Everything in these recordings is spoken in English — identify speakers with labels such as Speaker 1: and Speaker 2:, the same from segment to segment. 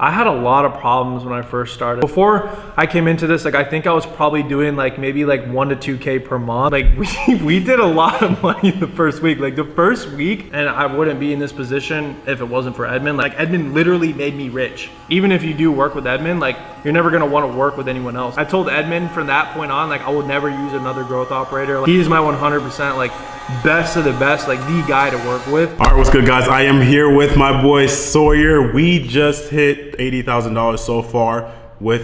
Speaker 1: I had a lot of problems when I first started. Before I came into this, like I think I was probably doing like maybe like 1 to 2K per month. Like we did a lot of money the first week. Like the first week, and I wouldn't be in this position if it wasn't for Edmund. Like Edmund literally made me rich. Even if you do work with Edmund, like you're never gonna want to work with anyone else. I told Edmund from that point on, like I would never use another growth operator. Like, he is my 100% like best of the best, like the guy to work with.
Speaker 2: All right, what's good, guys? I am here with my boy Sawyer. We just hit $80,000 so far with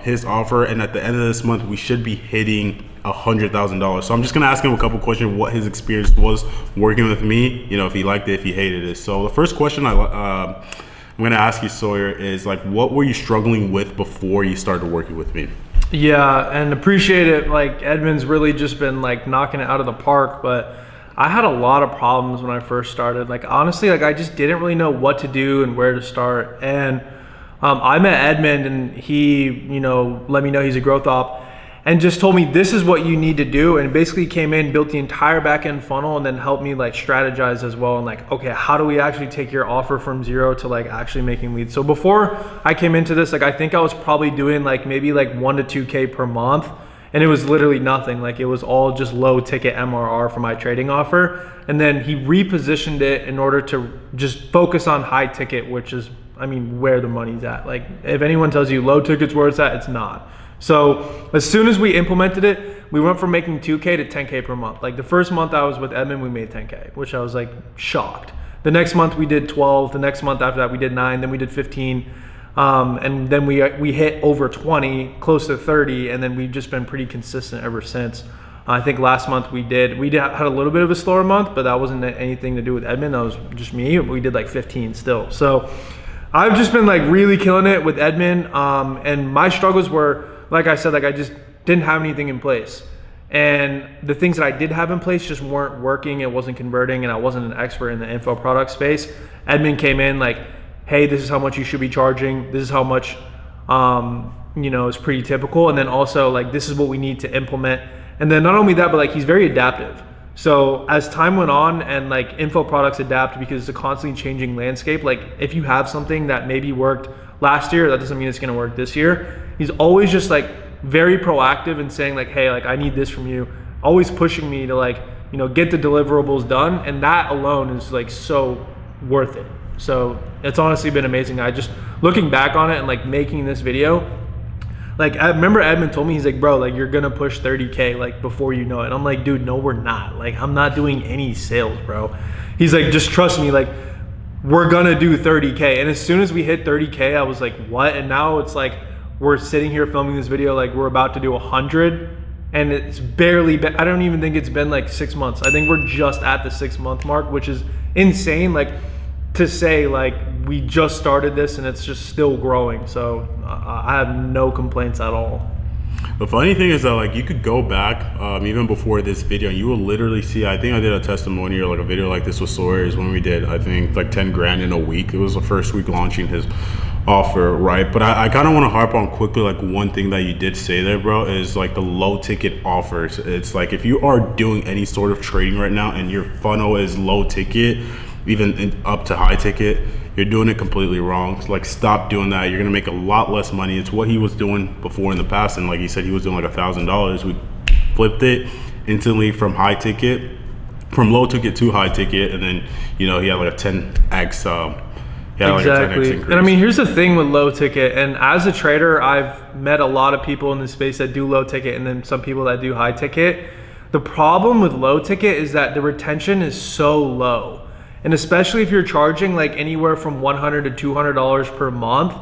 Speaker 2: his offer, and at the end of this month we should be hitting $100,000. So I'm just gonna ask him a couple questions, what his experience was working with me, you know, if he liked it, if he hated it. So the first question I'm gonna ask you, Sawyer, is like, what were you struggling with before you started working with me?
Speaker 1: Yeah, and appreciate it. Like Edmund's really just been like knocking it out of the park, but I had a lot of problems when I first started. Like honestly, like I just didn't really know what to do and where to start. And I met Edmund, and he, you know, let me know he's a growth op, and just told me this is what you need to do, and basically came in, built the entire back end funnel, and then helped me like strategize as well, and like, okay, how do we actually take your offer from zero to like actually making leads? So before I came into this, like I think I was probably doing like maybe like 1 to 2K per month, and it was literally nothing. Like it was all just low ticket MRR for my trading offer, and then he repositioned it in order to just focus on high ticket, which is, I mean, where the money's at. Like if anyone tells you low ticket's where it's at, it's not. So as soon as we implemented it, we went from making 2K to 10K per month. Like the first month I was with Edmund, we made 10K, which I was like shocked. The next month we did 12. The next month after that we did 9. Then we did 15. And then we hit over 20, close to 30, and then we've just been pretty consistent ever since. I think last month we had a little bit of a slower month, but that wasn't anything to do with Edmund. That was just me. We did like 15 still. So I've just been like really killing it with Edmund. And my struggles were, like I said, like I just didn't have anything in place. And the things that I did have in place just weren't working. It wasn't converting, and I wasn't an expert in the info product space. Edmund came in like, hey, this is how much you should be charging. This is how much, you know, is pretty typical. And then also like, this is what we need to implement. And then not only that, but like he's very adaptive. So as time went on and like info products adapt because it's a constantly changing landscape. Like if you have something that maybe worked last year, that doesn't mean it's gonna work this year. He's always just like very proactive and saying like, hey, like I need this from you. Always pushing me to like, you know, get the deliverables done. And that alone is like so worth it. So it's honestly been amazing. I just, looking back on it and like making this video, like I remember Edmund told me, he's like, bro, like you're gonna push 30K like before you know it. And I'm like, dude, no, we're not. Like I'm not doing any sales, bro. He's like, just trust me, like we're gonna do 30K. And as soon as we hit 30K, I was like, what? And now it's like, we're sitting here filming this video, like we're about to do 100, and it's barely been, I don't even think it's been like 6 months. I think we're just at the 6-month mark, which is insane. Like to say like we just started this and it's just still growing. So I have no complaints at all.
Speaker 2: The funny thing is that like you could go back even before this video and you will literally see, I think I did a testimonial, like a video like this with Sawyer's when we did, I think like 10 grand in a week. It was the first week launching his offer, right? But I kind of want to harp on quickly like one thing that you did say there, bro, is like the low ticket offers. It's like if you are doing any sort of trading right now and your funnel is low ticket, even up to high ticket, you're doing it completely wrong. So like stop doing that. You're gonna make a lot less money. It's what he was doing before in the past, and like he said, he was doing like $1,000. We flipped it instantly from high ticket, from low ticket to high ticket, and then you know he had like a 10x
Speaker 1: Exactly. And I mean, here's the thing with low ticket, and as a trader, I've met a lot of people in this space that do low ticket and then some people that do high ticket. The problem with low ticket is that the retention is so low. And especially if you're charging like anywhere from $100 to $200 per month,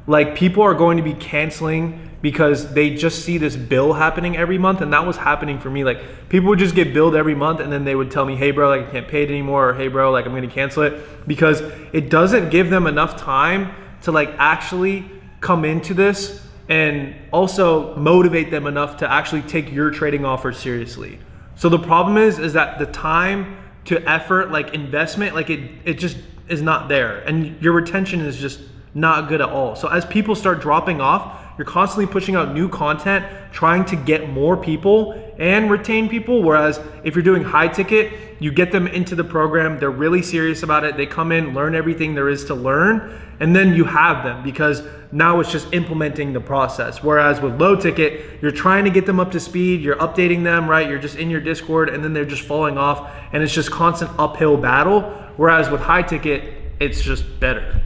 Speaker 1: like people are going to be canceling because they just see this bill happening every month. And that was happening for me. Like people would just get billed every month and then they would tell me, hey bro, like I can't pay it anymore, or hey bro, like I'm gonna cancel it, because it doesn't give them enough time to like actually come into this and also motivate them enough to actually take your trading offer seriously. So the problem is that the time to effort, like investment, like it just is not there, and your retention is just not good at all. So as people start dropping off, You're constantly pushing out new content, trying to get more people and retain people. Whereas if you're doing high ticket, you get them into the program, they're really serious about it, they come in, learn everything there is to learn, and then you have them, because now it's just implementing the process. Whereas with low ticket, you're trying to get them up to speed, you're updating them, right? You're just in your Discord, and then they're just falling off, and it's just constant uphill battle. Whereas with high ticket, it's just better.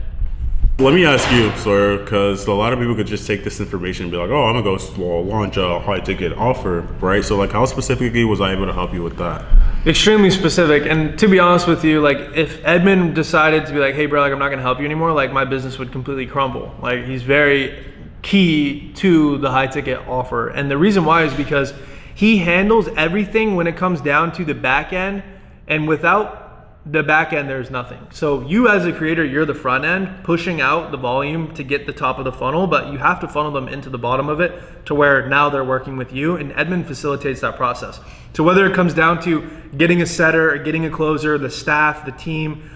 Speaker 2: Let me ask you, sir, because a lot of people could just take this information and be like, oh, I'm gonna go launch a high ticket offer, right? So like, how specifically was I able to help you with that?
Speaker 1: Extremely specific. And to be honest with you, like if Edmund decided to be like, hey bro, like I'm not gonna help you anymore, like my business would completely crumble. Like he's very key to the high ticket offer. And the reason why is because he handles everything when it comes down to the back end, and without the back end, there's nothing. So you as a creator, you're the front end pushing out the volume to get the top of the funnel, but you have to funnel them into the bottom of it to where now they're working with you, and Edmund facilitates that process. So whether it comes down to getting a setter or getting a closer, the staff, the team,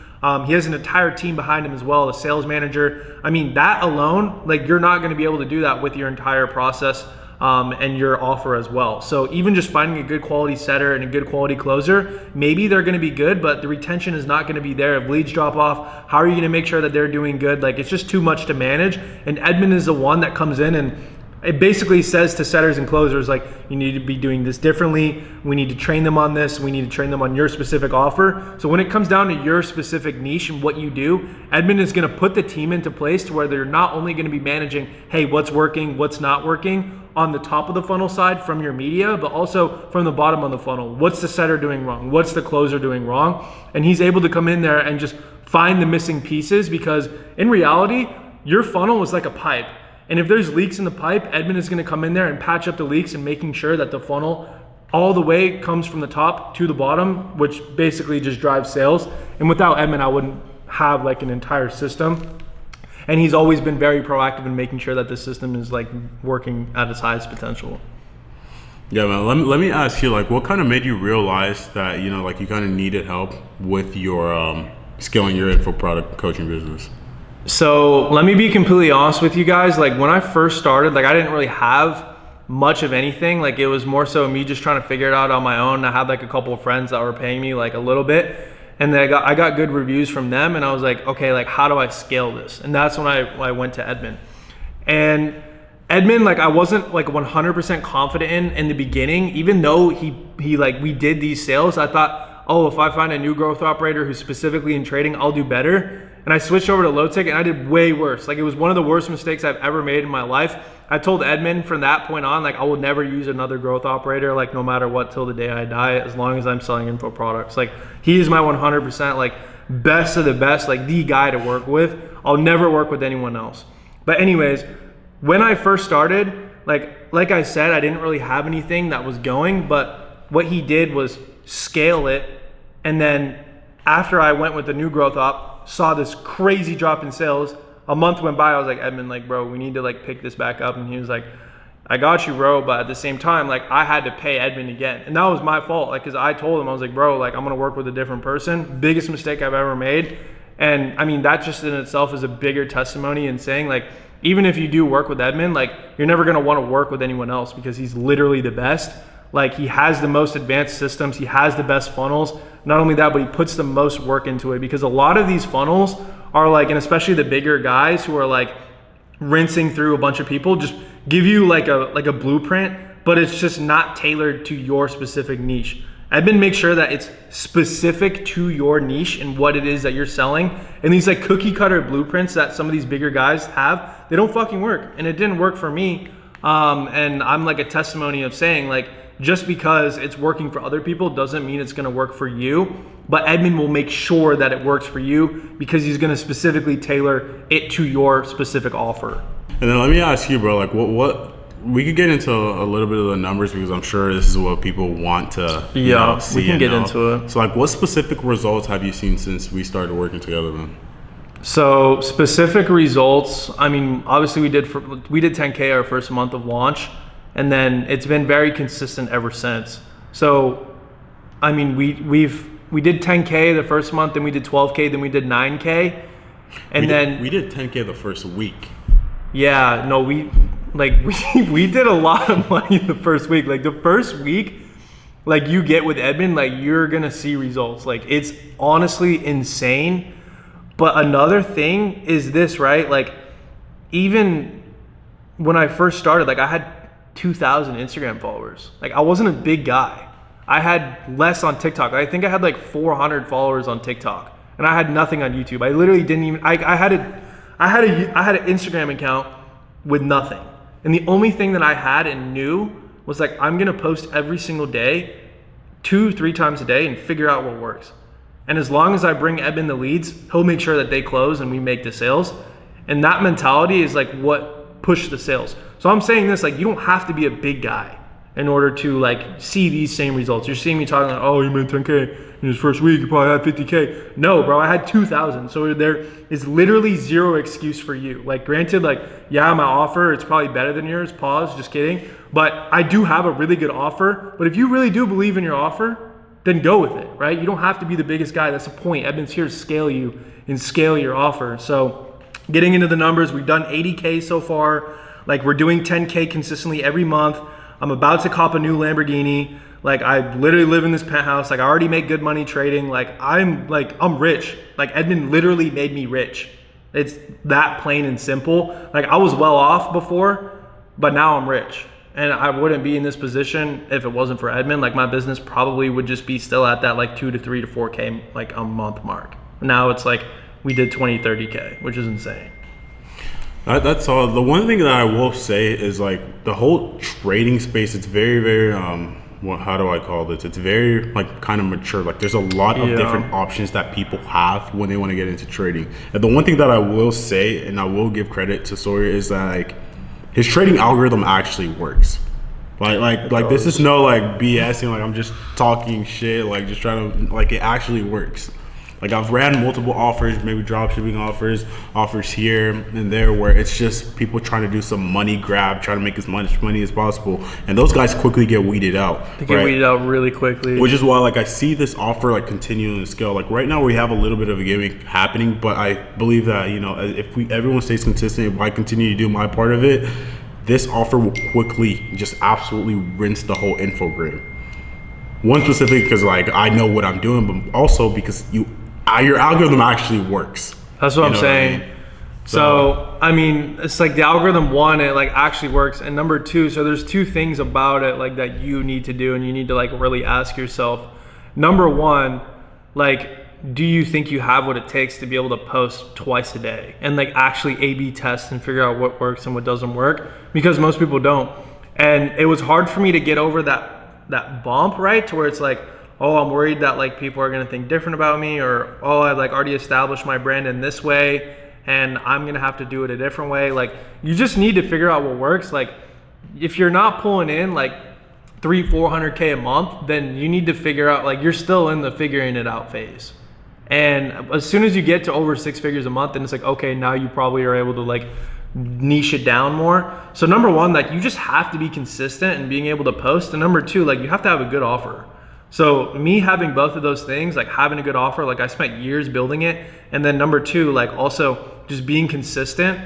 Speaker 1: he has an entire team behind him as well, a sales manager. I mean, that alone, like you're not gonna be able to do that with your entire process and your offer as well. So even just finding a good quality setter and a good quality closer, maybe they're gonna be good, but the retention is not gonna be there. If leads drop off, how are you gonna make sure that they're doing good? Like it's just too much to manage. And Edmund is the one that comes in and it basically says to setters and closers, like, you need to be doing this differently. We need to train them on this. We need to train them on your specific offer. So when it comes down to your specific niche and what you do, Edmund is gonna put the team into place to where they're not only gonna be managing, hey, what's working, what's not working on the top of the funnel side from your media, but also from the bottom of the funnel. What's the setter doing wrong? What's the closer doing wrong? And he's able to come in there and just find the missing pieces, because in reality, your funnel is like a pipe. And if there's leaks in the pipe, Edmund is gonna come in there and patch up the leaks and making sure that the funnel all the way comes from the top to the bottom, which basically just drives sales. And without Edmund, I wouldn't have like an entire system. And he's always been very proactive in making sure that the system is like working at its highest potential.
Speaker 2: Yeah, man, let me ask you, like, what kind of made you realize that, you know, like you kind of needed help with your scaling your info product coaching business?
Speaker 1: So let me be completely honest with you guys. Like when I first started, like I didn't really have much of anything. Like it was more so me just trying to figure it out on my own. I had like a couple of friends that were paying me like a little bit, and then I got good reviews from them, and I was like, okay, like how do I scale this? And that's when I went to Edmund. And Edmund, like I wasn't like 100% confident in the beginning, even though he like we did these sales. I thought, oh, if I find a new growth operator who's specifically in trading, I'll do better. And I switched over to low ticket and I did way worse. Like it was one of the worst mistakes I've ever made in my life. I told Edmund from that point on, like I will never use another growth operator, like no matter what, till the day I die, as long as I'm selling info products. Like he is my 100% like best of the best, like the guy to work with. I'll never work with anyone else. But anyways, when I first started, like I said, I didn't really have anything that was going, but what he did was scale it. And then after I went with the new growth op, saw this crazy drop in sales. A month went by, I was like, Edmund, like, bro, we need to like pick this back up. And he was like, I got you, bro. But at the same time, like I had to pay Edmund again. And that was my fault. Like, cause I told him, I was like, bro, like I'm gonna work with a different person. Biggest mistake I've ever made. And I mean, that just in itself is a bigger testimony in saying like, even if you do work with Edmund, like you're never gonna wanna work with anyone else, because he's literally the best. Like he has the most advanced systems, he has the best funnels. Not only that, but he puts the most work into it, because a lot of these funnels are like, and especially the bigger guys who are like rinsing through a bunch of people, just give you like a blueprint, but it's just not tailored to your specific niche. Edmund makes sure that it's specific to your niche and what it is that you're selling. And these like cookie cutter blueprints that some of these bigger guys have, they don't fucking work. And it didn't work for me. And I'm like a testimony of saying like, just because it's working for other people doesn't mean it's gonna work for you. But Edmund will make sure that it works for you, because he's gonna specifically tailor it to your specific offer.
Speaker 2: And then let me ask you, bro, like what we could get into a little bit of the numbers, because I'm sure this is what people want to see.
Speaker 1: We can get into it.
Speaker 2: So like what specific results have you seen since we started working together then?
Speaker 1: So specific results, I mean, obviously we did 10K our first month of launch. And then it's been very consistent ever since. So, I mean, we did 10K the first month, then we did 12K, then we did 9K, and
Speaker 2: we did 10K the first week.
Speaker 1: Yeah, no, like we did a lot of money the first week. Like the first week, like you get with Edmund, like you're gonna see results. Like it's honestly insane. But another thing is this, right? Like even when I first started, like I had 2,000 Instagram followers. Like I wasn't a big guy. I had less on TikTok. I think I had like 400 followers on TikTok, and I had nothing on YouTube. I literally didn't even. I had an Instagram account with nothing, and the only thing that I had and knew was like I'm gonna post every single day, 2-3 times a day, and figure out what works. And as long as I bring Eben the leads, he'll make sure that they close and we make the sales. And that mentality is like what pushed the sales. So I'm saying this, like you don't have to be a big guy in order to like see these same results. You're seeing me talking like, oh, you made 10K in his first week, you probably had 50K. No, bro, I had 2,000. So there is literally zero excuse for you. Like granted, like, yeah, my offer, it's probably better than yours, pause, just kidding. But I do have a really good offer. But if you really do believe in your offer, then go with it, right? You don't have to be the biggest guy. That's the point. Edmund's here to scale you and scale your offer. So getting into the numbers, we've done 80K so far. Like we're doing 10K consistently every month. I'm about to cop a new Lamborghini. Like I literally live in this penthouse. Like I already make good money trading. I'm rich. Like Edmund literally made me rich. It's that plain and simple. Like I was well off before, but now I'm rich. And I wouldn't be in this position if it wasn't for Edmund. Like my business probably would just be still at that like 2 to 3 to 4K like a month mark. Now it's like we did 20, 30K, which is insane.
Speaker 2: That's all. The one thing that I will say is like the whole trading space, it's very, very, how do I call this? It's very like kind of mature. Like there's a lot of different options that people have when they want to get into trading. And the one thing that I will say, and I will give credit to Sawyer, is that like his trading algorithm actually works. Like this is no like BSing, like I'm just talking shit, like just trying to, like it actually works. Like I've ran multiple offers, maybe drop shipping offers here and there, where it's just people trying to do some money grab, trying to make as much money as possible, and those guys quickly get weeded out.
Speaker 1: They get weeded out really quickly.
Speaker 2: Which is why like I see this offer like continuing to scale. Like right now we have a little bit of a gimmick happening, but I believe that, you know, if everyone stays consistent, if I continue to do my part of it, this offer will quickly just absolutely rinse the whole info game. One specifically because like I know what I'm doing, but also because your algorithm actually works.
Speaker 1: That's what I'm saying. I mean? So I mean, it's like the algorithm, one, it like actually works, and number two, so there's two things about it like that you need to do, and you need to like really ask yourself. Number one, like, do you think you have what it takes to be able to post twice a day and like actually A/B test and figure out what works and what doesn't work? Because most people don't. And it was hard for me to get over that bump, right? To where it's like, oh, I'm worried that like people are gonna think different about me, or oh, I like already established my brand in this way and I'm gonna have to do it a different way. Like you just need to figure out what works. Like if you're not pulling in like 300-400K a month, then you need to figure out, like you're still in the figuring it out phase. And as soon as you get to over 6 figures a month, then it's like, okay, now you probably are able to like niche it down more. So number one, like you just have to be consistent and being able to post. And number two, like you have to have a good offer. So me having both of those things, like having a good offer, like I spent years building it. And then number two, like also just being consistent.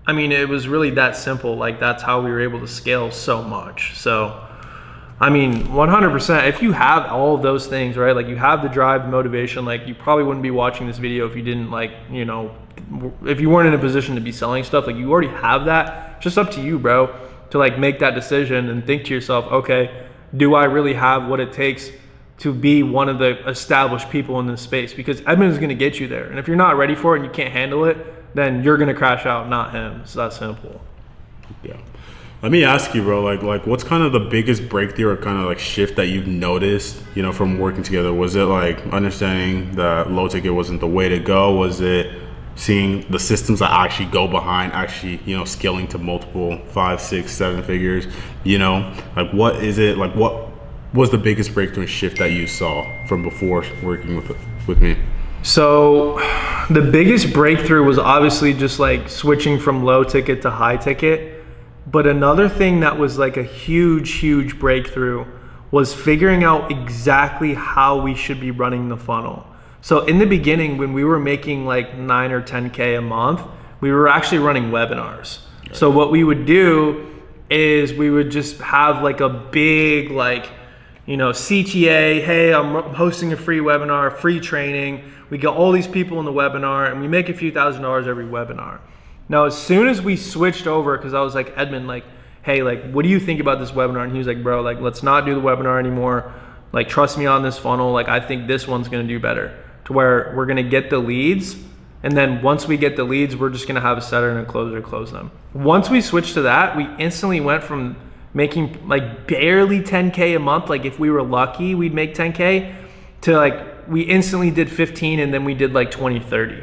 Speaker 1: I mean, it was really that simple. Like that's how we were able to scale so much. So I mean, 100%, if you have all of those things, right? Like you have the drive, the motivation, like you probably wouldn't be watching this video if you didn't like, you know, if you weren't in a position to be selling stuff. Like you already have that. It's just up to you, bro, to like make that decision and think to yourself, okay, do I really have what it takes to be one of the established people in this space? Because Edmund is gonna get you there. And if you're not ready for it and you can't handle it, then you're gonna crash out, not him. It's that simple.
Speaker 2: Yeah. Let me ask you, bro, like what's kind of the biggest breakthrough or kind of like shift that you've noticed, you know, from working together? Was it like understanding that low ticket wasn't the way to go? Was it seeing the systems that actually go behind actually, you know, scaling to multiple 5, 6, 7 figures, you know? Like what is it, like what was the biggest breakthrough and shift that you saw from before working with me? So
Speaker 1: the biggest breakthrough was obviously just like switching from low ticket to high ticket. But another thing that was like a huge breakthrough was figuring out exactly how we should be running the funnel. So in the beginning, when we were making like 9 or 10K a month, we were actually running webinars. So what we would do is we would just have like a big CTA, hey, I'm hosting a free webinar, free training. We get all these people in the webinar and we make a few $1,000s every webinar. Now, as soon as we switched over, because I was like, Edmund, hey, what do you think about this webinar? And he was like, bro, let's not do the webinar anymore. Trust me on this funnel. I think this one's going to do better, to where we're going to get the leads. And then once we get the leads, we're just going to have a setter and a closer close them. Once we switched to that, we instantly went from making barely 10K a month. If we were lucky, we'd make 10K, to we instantly did 15, and then we did 20, 30.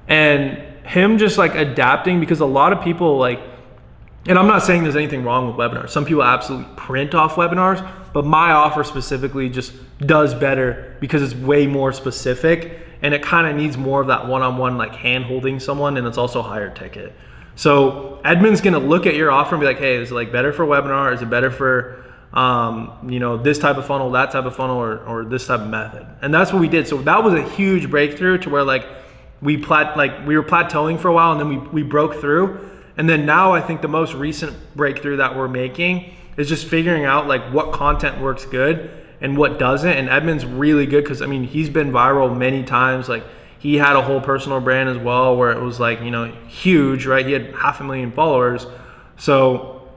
Speaker 1: And him just adapting, because a lot of people and I'm not saying there's anything wrong with webinars. Some people absolutely print off webinars, but my offer specifically just does better because it's way more specific, and it kind of needs more of that one-on-one hand holding someone, and it's also higher ticket. So Edmund's gonna look at your offer and be like, hey, is it better for webinar? Is it better for this type of funnel, that type of funnel, or this type of method? And that's what we did. So that was a huge breakthrough, to where we were plateauing for a while, and then we broke through. And then now I think the most recent breakthrough that we're making is just figuring out what content works good and what doesn't. And Edmund's really good, because he's been viral many times. He had a whole personal brand as well, where it was huge, right? He had 500,000 followers. So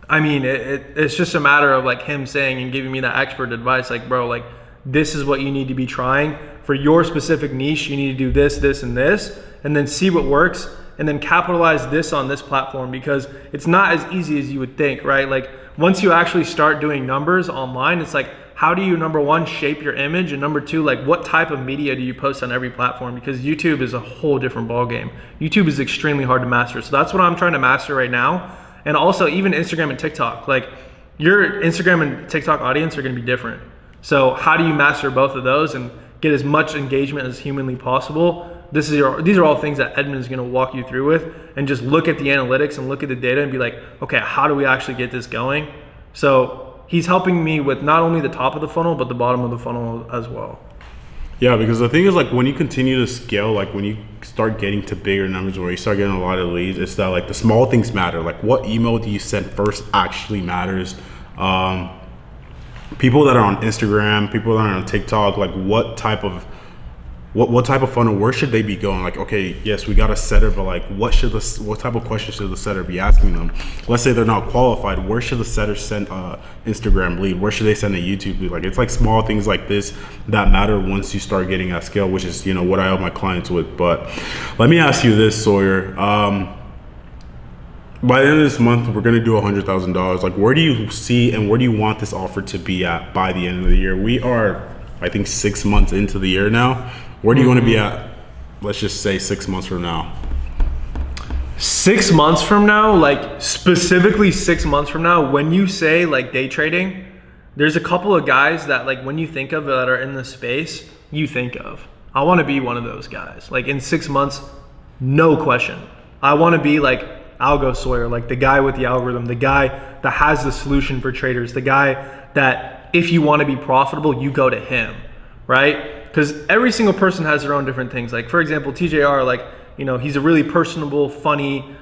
Speaker 1: it's just a matter of him saying and giving me that expert advice, bro, this is what you need to be trying for your specific niche. You need to do this, this, and this, and then see what works, and then capitalize this on this platform, because it's not as easy as you would think, right? Once you actually start doing numbers online, it's how do you, number one, shape your image, and number two, what type of media do you post on every platform? Because YouTube is a whole different ballgame. YouTube is extremely hard to master. So that's what I'm trying to master right now. And also even Instagram and TikTok, your Instagram and TikTok audience are gonna be different. So how do you master both of those and get as much engagement as humanly possible? These are all things that Edmund is going to walk you through with, and just look at the analytics and look at the data and be like, okay, how do we actually get this going? So he's helping me with not only the top of the funnel, but the bottom of the funnel as well.
Speaker 2: Yeah, because the thing is, when you continue to scale, when you start getting to bigger numbers, where you start getting a lot of leads, it's that the small things matter. What email do you send first actually matters. People that are on Instagram, people that are on TikTok, what type of funnel, where should they be going? Okay, yes, we got a setter, but what type of questions should the setter be asking them? Let's say they're not qualified. Where should the setter send a Instagram lead? Where should they send a YouTube lead? It's small things like this that matter once you start getting at scale, which is what I help my clients with. But let me ask you this, Sawyer. By the end of this month, we're gonna do $100,000. Where do you see and where do you want this offer to be at by the end of the year? We are, I think, 6 months into the year now. Where do you want to be at, let's just say 6 months from now?
Speaker 1: 6 months from now, specifically 6 months from now, when you say day trading, there's a couple of guys that when you think of that are in the space, you think of. I want to be one of those guys. In 6 months, no question. I want to be Algo Sawyer, the guy with the algorithm, the guy that has the solution for traders, the guy that if you want to be profitable, you go to him, right? Because every single person has their own different things. For example, TJR, he's a really personable, funny,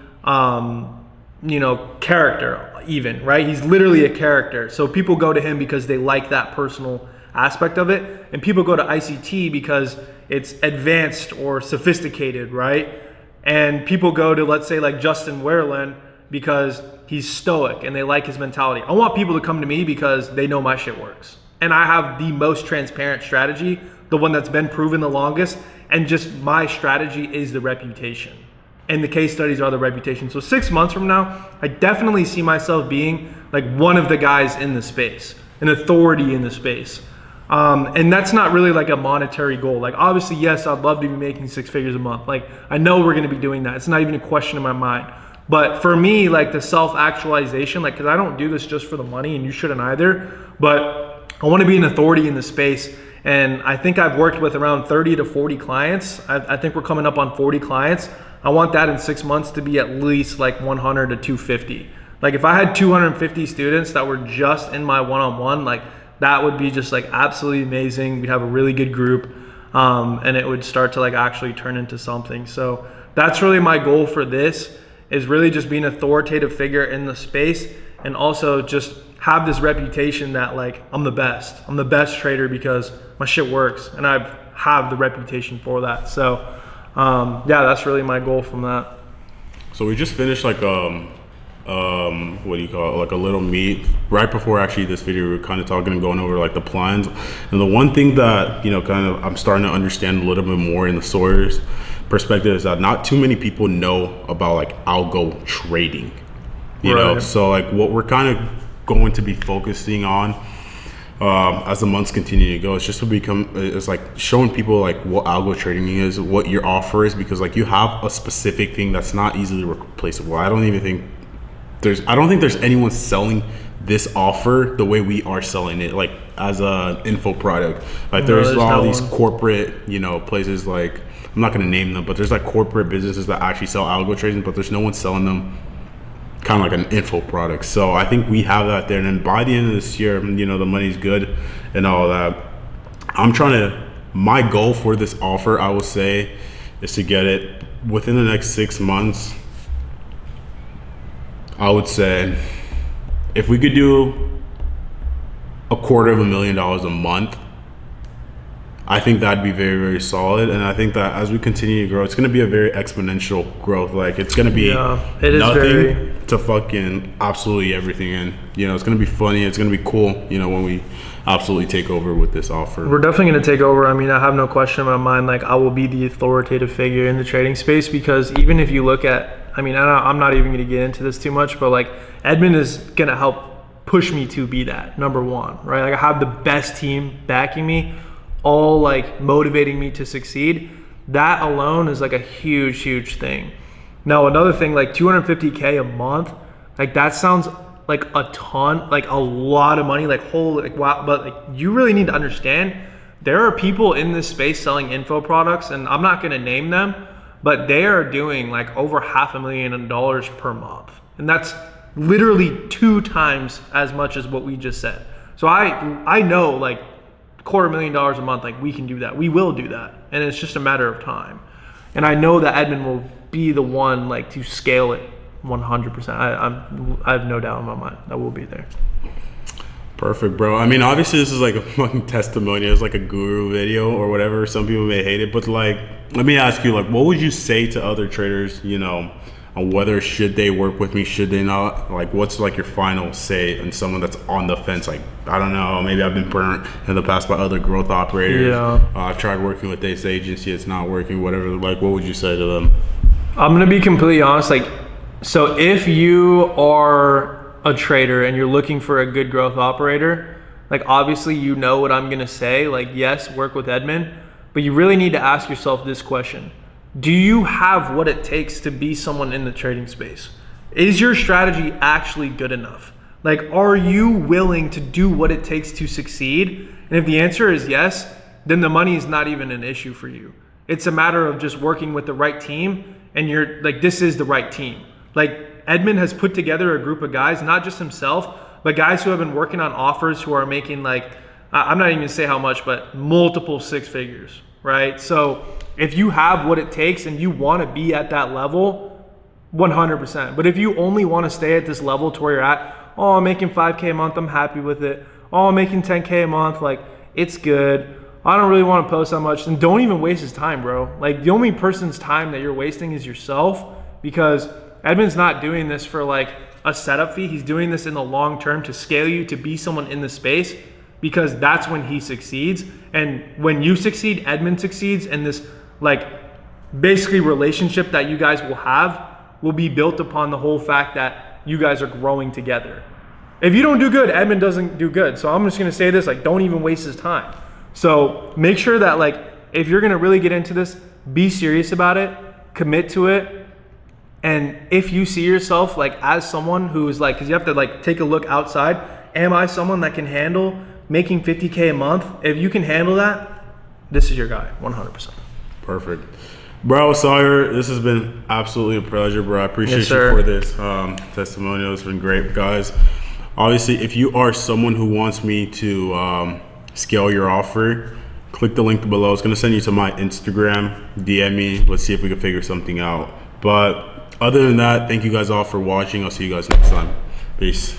Speaker 1: character even, right? He's literally a character. So people go to him because they like that personal aspect of it. And people go to ICT because it's advanced or sophisticated, right? And people go to, let's say, Justin Werlin because he's stoic and they like his mentality. I want people to come to me because they know my shit works. And I have the most transparent strategy, the one that's been proven the longest, and just my strategy is the reputation. And the case studies are the reputation. So 6 months from now, I definitely see myself being one of the guys in the space, an authority in the space. And that's not really a monetary goal. Obviously, yes, I'd love to be making 6 figures a month. I know we're gonna be doing that. It's not even a question in my mind. But for me, the self-actualization, because I don't do this just for the money, and you shouldn't either, but I wanna be an authority in the space. And I think I've worked with around 30 to 40 clients. I think we're coming up on 40 clients. I want that in 6 months to be at least 100 to 250. If I had 250 students that were just in my one-on-one, that would be just absolutely amazing. We'd have a really good group, and it would start to actually turn into something. So that's really my goal for this, is really just being an authoritative figure in the space, and also just have this reputation that like I'm the best trader because my shit works, and I have the reputation for that. So yeah, that's really my goal from that.
Speaker 2: So we just finished like what do you call it, like a little meet right before actually this video. We were kind of talking and going over like the plans, and the one thing that, you know, kind of I'm starting to understand a little bit more in the Sawyer's perspective is that not too many people know about like algo trading, you know. So like what we're kind of going to be focusing on as the months continue to go, it's just to become, it's like showing people like what algo trading is, what your offer is, because like you have a specific thing that's not easily replaceable. I don't think there's anyone selling this offer the way we are selling it, like as a info product. Like there's all these corporate, you know, places, like I'm not gonna name them, but there's like corporate businesses that actually sell algo trading, but there's no one selling them kind of like an info product. So I think we have that there, and then by the end of this year, you know, the money's good and all that. My goal for this offer, I would say, is to get it within the next 6 months. I would say if we could do $250,000 a month, I think that'd be very, very solid. And I think that as we continue to grow, it's going to be a very exponential growth. Like it's going to be nothing to fucking absolutely everything. And, you know, it's going to be funny. It's going to be cool, you know, when we absolutely take over with this offer.
Speaker 1: We're definitely going to take over. I mean, I have no question in my mind. Like I will be the authoritative figure in the trading space, because even if you look at, I mean, I'm not even going to get into this too much, but like Edmund is going to help push me to be that number one, right? Like I have the best team backing me, all like motivating me to succeed. That alone is like a huge, huge thing. Now, another thing, like 250K a month, like that sounds like a ton, like a lot of money, like holy, like wow. But like you really need to understand, there are people in this space selling info products, and I'm not gonna name them, but they are doing like over $500,000 per month. And that's literally 2 times as much as what we just said. So I know like $250,000 a month, like we can do that. We will do that. And it's just a matter of time. And I know that Edmund will be the one like to scale it 100%. I have no doubt in my mind that we'll be there.
Speaker 2: Perfect, bro. I mean, obviously this is like a fucking testimonial. It's like a guru video or whatever. Some people may hate it, but like, let me ask you, like, what would you say to other traders, you know, on whether should they work with me, should they not? Like, what's like your final say on someone that's on the fence? Like, I don't know, maybe I've been burnt in the past by other growth operators. Yeah. I've tried working with this agency, it's not working, whatever. Like, what would you say to them?
Speaker 1: I'm gonna be completely honest. Like, so if you are a trader and you're looking for a good growth operator, like obviously you know what I'm gonna say. Like, yes, work with Edmund, but you really need to ask yourself this question. Do you have what it takes to be someone in the trading space? Is your strategy actually good enough? Like, are you willing to do what it takes to succeed? And if the answer is yes, then the money is not even an issue for you. It's a matter of just working with the right team, and you're like, this is the right team. Like, Edmund has put together a group of guys, not just himself, but guys who have been working on offers who are making like, I'm not even gonna say how much, but multiple 6 figures, right? So if you have what it takes and you wanna be at that level, 100%. But if you only wanna stay at this level to where you're at, oh, I'm making 5K a month, I'm happy with it. Oh, I'm making 10K a month, like, it's good. I don't really wanna post that much, then don't even waste his time, bro. Like, the only person's time that you're wasting is yourself, because Edmund's not doing this for like a setup fee. He's doing this in the long term to scale you to be someone in the space, because that's when he succeeds. And when you succeed, Edmund succeeds, and this like basically relationship that you guys will be built upon the whole fact that you guys are growing together. If you don't do good, Edmund doesn't do good. So I'm just gonna say this, like, don't even waste his time. So make sure that like, if you're gonna really get into this, be serious about it, commit to it. And if you see yourself like as someone who is like, because you have to like take a look outside, am I someone that can handle making 50K a month? If you can handle that, this is your guy, 100%.
Speaker 2: Perfect. Bro, Sawyer, this has been absolutely a pleasure, bro. I appreciate you for this testimonial. It's been great, guys. Obviously, if you are someone who wants me to scale your offer, click the link below. It's going to send you to my Instagram, DM me. Let's see if we can figure something out. But other than that, thank you guys all for watching. I'll see you guys next time. Peace.